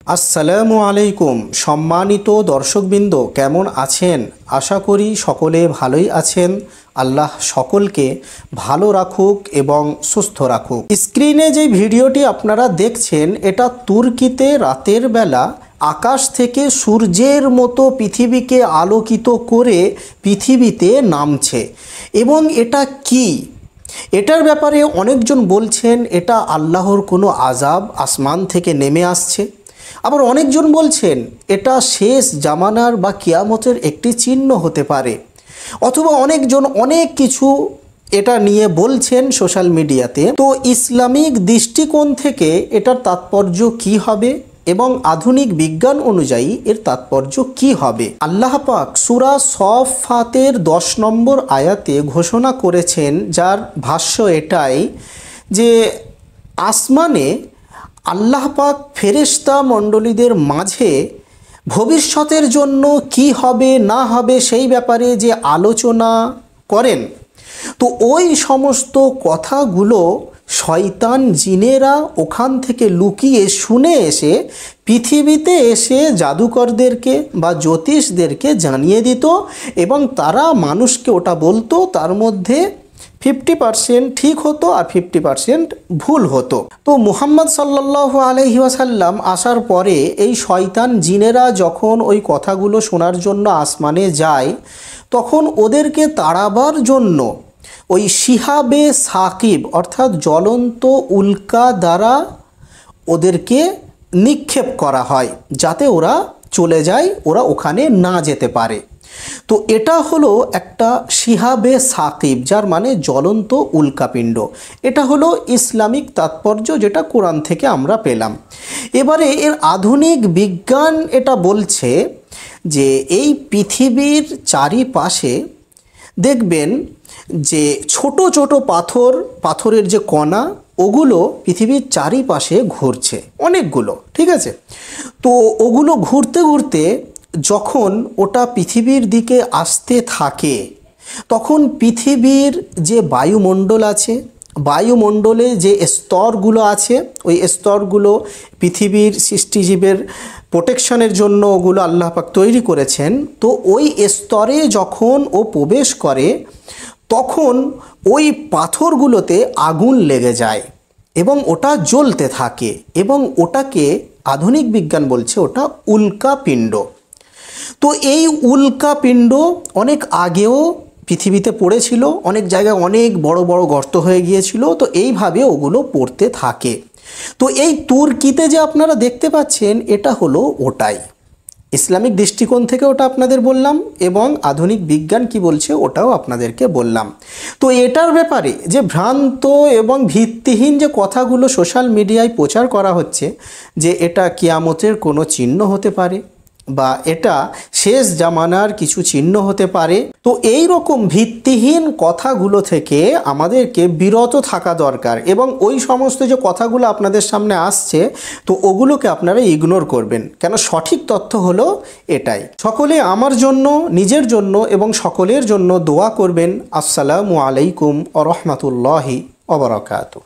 আসসালামু আলাইকুম। সম্মানিত দর্শকবৃন্দ, কেমন আছেন? আশা করি সকলে ভালোই আছেন। আল্লাহ সকলকে ভালো রাখুক এবং সুস্থ রাখুক। স্ক্রিনে যে ভিডিওটি আপনারা দেখছেন, এটা তুর্কিতে রাতের বেলা আকাশ থেকে সূর্যের মতো পৃথিবীকে আলোকিত করে পৃথিবীতে নামছে। এবং এটা কি? এটার ব্যাপারে অনেকজন বলছেন এটা আল্লাহর কোনো আযাব আসমান থেকে নেমে আসছে। আবার অনেকজন বলছেন এটা শেষ জামানার বা কিয়ামতের একটি চিহ্ন হতে পারে। অথবা অনেকজন অনেক কিছু এটা নিয়ে বলছেন সোশ্যাল মিডিয়াতে। তো ইসলামিক দৃষ্টিকোণ থেকে এটার তাৎপর্য কি হবে এবং আধুনিক বিজ্ঞান অনুযায়ী এর তাৎপর্য কি হবে? আল্লাহ পাক সূরা সফফাতের 10 নম্বর আয়াতে ঘোষণা করেছেন, যার ভাষ্য এটাই যে আসমানে আল্লাহ পাক ফেরেশতা মণ্ডলীদের মাঝে ভবিষ্যতের জন্য কি হবে না হবে সেই ব্যাপারে যে আলোচনা করেন, তো ওই সমস্ত কথাগুলো শয়তান জিনেরা ওখান থেকে লুকিয়ে শুনে এসে পৃথিবীতে এসে জাদুকরদেরকে বা জ্যোতিষদেরকে জানিয়ে দিত এবং তারা মানুষকে ওটা বলতো। তার মধ্যে 50% ঠিক হতো আর 50% ভুল হতো। তো মুহাম্মদ সাল্লাল্লাহু আলাইহি ওয়াসাল্লাম আসার পরে এই শয়তান জিনেরা যখন ওই কথাগুলো শোনার জন্য আসমানে যায়, তখন ওদেরকে তাড়াবার জন্য ওই শিহাবে সাকিব অর্থাৎ জ্বলন্ত উল্কা দ্বারা ওদেরকে নিক্ষেপ করা হয়, যাতে ওরা চলে যায়, ওরা ওখানে না যেতে পারে। তো এটা হলো একটা শিহাবে সাকিব, যার মানে জ্বলন্ত উল্কাপিণ্ড। এটা হলো ইসলামিক তাৎপর্য, যেটা কোরআন থেকে আমরা পেলাম। এবারে এর আধুনিক বিজ্ঞান এটা বলছে যে এই পৃথিবীর চারিপাশে দেখবেন যে ছোট ছোট পাথরের যে কণা, ওগুলো পৃথিবীর চারিপাশে ঘুরছে অনেকগুলো, ঠিক আছে? তো ওগুলো ঘুরতে ঘুরতে যখন ওটা পৃথিবীর দিকে আসতে থাকে, তখন পৃথিবীর যে বায়ুমণ্ডল আছে, বায়ুমণ্ডলে যে স্তরগুলো আছে, ওই স্তরগুলো পৃথিবীর সৃষ্টিজীবের প্রোটেকশনের জন্য ওগুলো আল্লাহ পাক তৈরি করেছেন। তো ওই স্তরে যখন ও প্রবেশ করে, তখন ওই পাথরগুলোতে আগুন লেগে যায় এবং ওটা জ্বলতে থাকে, এবং ওটাকে আধুনিক বিজ্ঞান বলছে ওটা উল্কাপিণ্ড। তো এই উল্কাপিণ্ড অনেক আগেও পৃথিবীতে পড়েছিল, অনেক জায়গায় অনেক বড় বড় গর্ত হয়ে গিয়েছিল। তো এইভাবে ওগুলো পড়তে থাকে। তো এই তুর্কিতে যে আপনারা দেখতে পাচ্ছেন, এটা হলো ওটাই। ইসলামিক দৃষ্টিকোণ থেকে ওটা আপনাদের বললাম, এবং আধুনিক বিজ্ঞান কি বলছে ওটাও আপনাদেরকে বললাম। তো এটার ব্যাপারে যে ভ্রান্ত এবং ভিত্তিহীন যে কথাগুলো সোশ্যাল মিডিয়ায় প্রচার করা হচ্ছে, যে এটা কিয়ামতের কোনো চিহ্ন হতে পারে বা এটা শেষ জামানার কিছু চিহ্ন হতে পারে, তো এই রকম ভিত্তিহীন কথাগুলো থেকে আমাদেরকে বিরত থাকা দরকার। এবং ওই সমস্ত যে কথাগুলো আপনাদের সামনে আসছে, তো ওগুলোকে আপনারা ইগনোর করবেন, কেন সঠিক তথ্য হলো এটাই। সকলে আমার জন্য, নিজের জন্য এবং সকলের জন্য দোয়া করবেন। আসসালামু আলাইকুম ওয়া রাহমাতুল্লাহি ওয়া বারাকাতুহু।